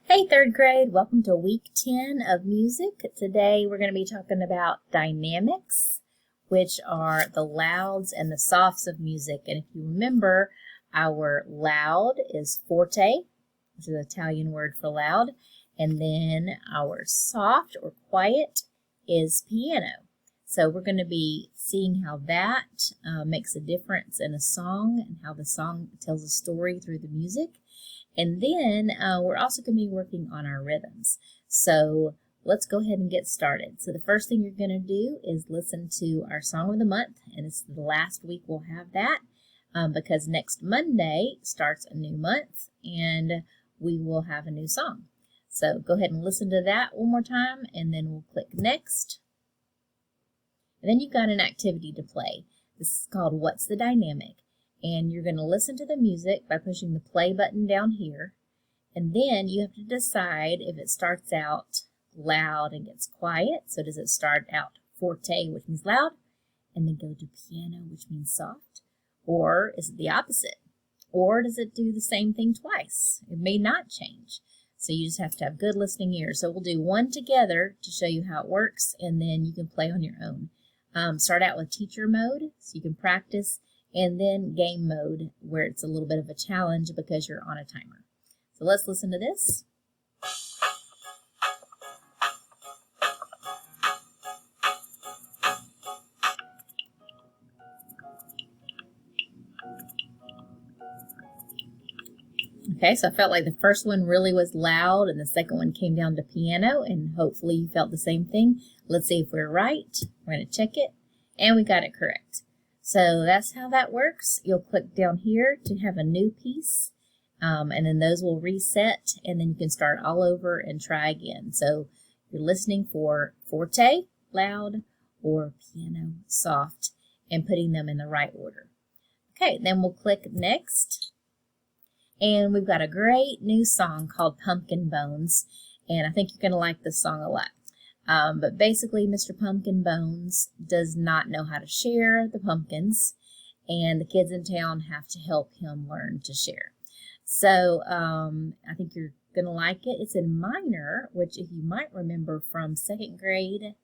Hey, third grade, welcome to week 10 of music. Today we're going to be talking about dynamics, which are the louds and the softs of music. And if you remember, our loud is forte, which is an Italian word for loud. And then our soft or quiet is piano. So we're going to be seeing how that makes a difference in a song and how the song tells a story through the music. And then we're also going to be working on our rhythms. So let's go ahead and get started. So the first thing you're going to do is listen to our song of the month. And it's the last week we'll have that because next Monday starts a new month and we will have a new song. So go ahead and listen to that one more time and then we'll click next. And then you've got an activity to play. This is called What's the Dynamic? And you're going to listen to the music by pushing the play button down here. And then you have to decide if it starts out loud and gets quiet. So does it start out forte, which means loud, and then go to piano, which means soft? Or is it the opposite? Or does it do the same thing twice? It may not change. So you just have to have good listening ears. So we'll do one together to show you how it works, and then you can play on your own. Start out with teacher mode so you can practice, and then game mode where it's a little bit of a challenge because you're on a timer. So let's listen to this. Okay, so I felt like the first one really was loud and the second one came down to piano, and hopefully you felt the same thing. Let's see if we're right. We're going to check it, and we got it correct. So that's how that works. You'll click down here to have a new piece, and then those will reset, and then you can start all over and try again. So you're listening for forte, loud, or piano, soft, and putting them in the right order. Okay, then we'll click next, and we've got a great new song called Pumpkin Bones, and I think you're going to like this song a lot. But basically, Mr. Pumpkin Bones does not know how to share the pumpkins, and the kids in town have to help him learn to share. So I think you're going to like it. It's in minor, which if you might remember from second grade,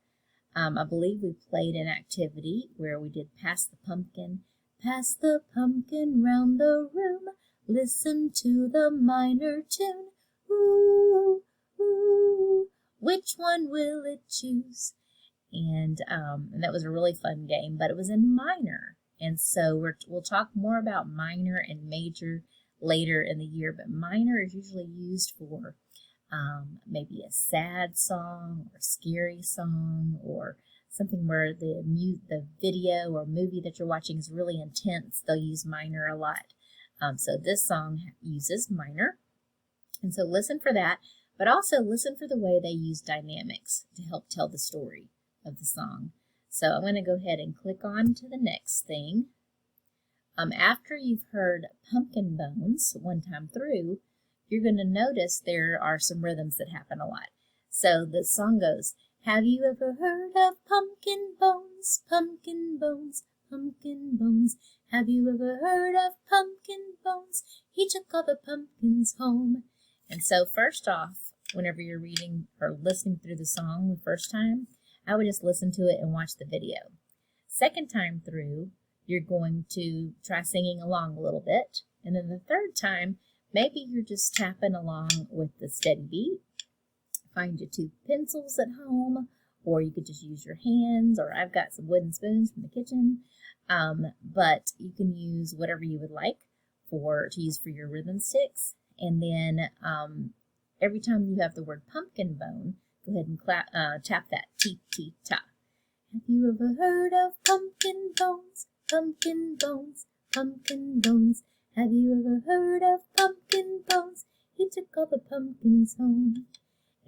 I believe we played an activity where we did pass the pumpkin round the room, listen to the minor tune, ooh, ooh. Which one will it choose? And that was a really fun game, but it was in minor. And so we'll talk more about minor and major later in the year, but minor is usually used for maybe a sad song or a scary song or something where the video or movie that you're watching is really intense. They'll use minor a lot. So this song uses minor. And so listen for that. But also listen for the way they use dynamics to help tell the story of the song. So I'm going to go ahead and click on to the next thing. After you've heard Pumpkin Bones one time through, you're going to notice there are some rhythms that happen a lot. So the song goes, have you ever heard of pumpkin bones, pumpkin bones, pumpkin bones? Have you ever heard of pumpkin bones? He took all the pumpkins home. And so first off, whenever you're reading or listening through the song the first time, I would just listen to it and watch the video. Second time through, you're going to try singing along a little bit. And then the third time, maybe you're just tapping along with the steady beat. Find your 2 pencils at home, or you could just use your hands, or I've got some wooden spoons from the kitchen. But you can use whatever you would like to use for your rhythm sticks. And then every time you have the word pumpkin bone, go ahead and tap that T-T-ta. Have you ever heard of pumpkin bones, pumpkin bones, pumpkin bones? Have you ever heard of pumpkin bones? He took all the pumpkins home.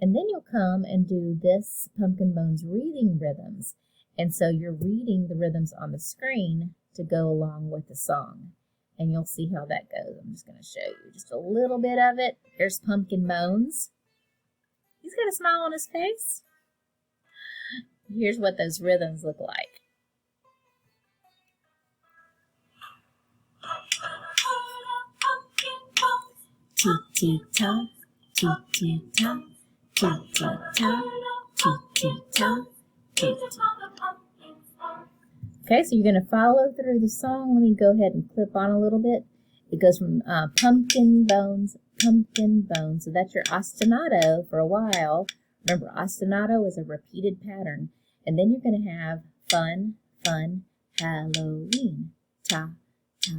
And then you'll come and do this Pumpkin Bones reading rhythms. And so you're reading the rhythms on the screen to go along with the song. And you'll see how that goes. I'm just going to show you just a little bit of it. There's Pumpkin Bones. He's got a smile on his face. Here's what those rhythms look like. Tee-tee-ta, tee-tee-ta, tee-tee-ta, tee-tee-ta, tee-tee. Okay, so you're going to follow through the song. Let me go ahead and clip on a little bit. It goes from pumpkin bones, pumpkin bones. So that's your ostinato for a while. Remember, ostinato is a repeated pattern. And then you're going to have fun, fun, Halloween. Ta, ta,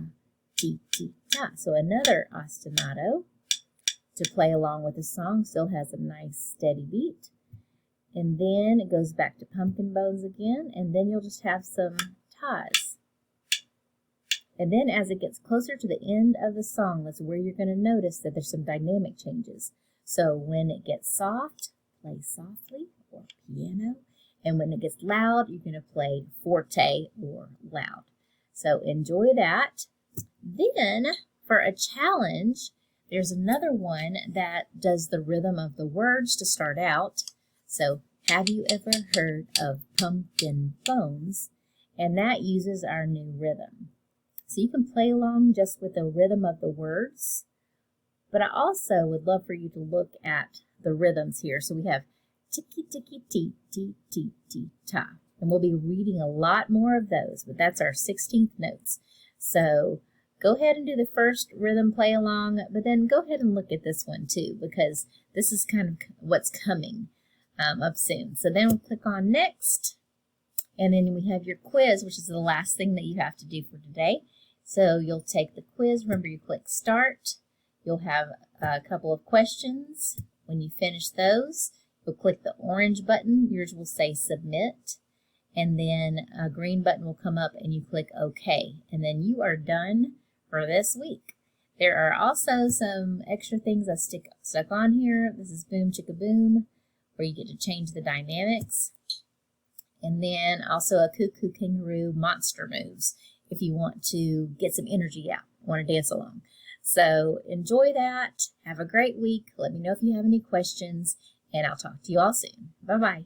tee, tee, ta. So another ostinato to play along with the song. Still has a nice steady beat. And then it goes back to pumpkin bones again. And then you'll just have some tas. And then as it gets closer to the end of the song, that's where you're going to notice that there's some dynamic changes. So when it gets soft, play softly or piano. And when it gets loud, you're going to play forte or loud. So enjoy that. Then for a challenge, there's another one that does the rhythm of the words to start out. So have you ever heard of pumpkin bones? And that uses our new rhythm. So you can play along just with the rhythm of the words. But I also would love for you to look at the rhythms here. So we have ticky, ticky, tee, tee, tee, tee, ta. And we'll be reading a lot more of those, but that's our 16th notes. So go ahead and do the first rhythm play along, but then go ahead and look at this one too, because this is kind of what's coming up soon. So then we'll click on next, and then we have your quiz, which is the last thing that you have to do for today. So you'll take the quiz. Remember, you click start. You'll have a couple of questions. When you finish those, you'll click the orange button. Yours will say submit. And then a green button will come up and you click OK. And then you are done for this week. There are also some extra things I stuck on here. This is Boom Chicka Boom, where you get to change the dynamics. And then also a Cuckoo Kangaroo monster moves if you want to get some energy out, want to dance along. So enjoy that. Have a great week. Let me know if you have any questions, and I'll talk to you all soon. Bye-bye.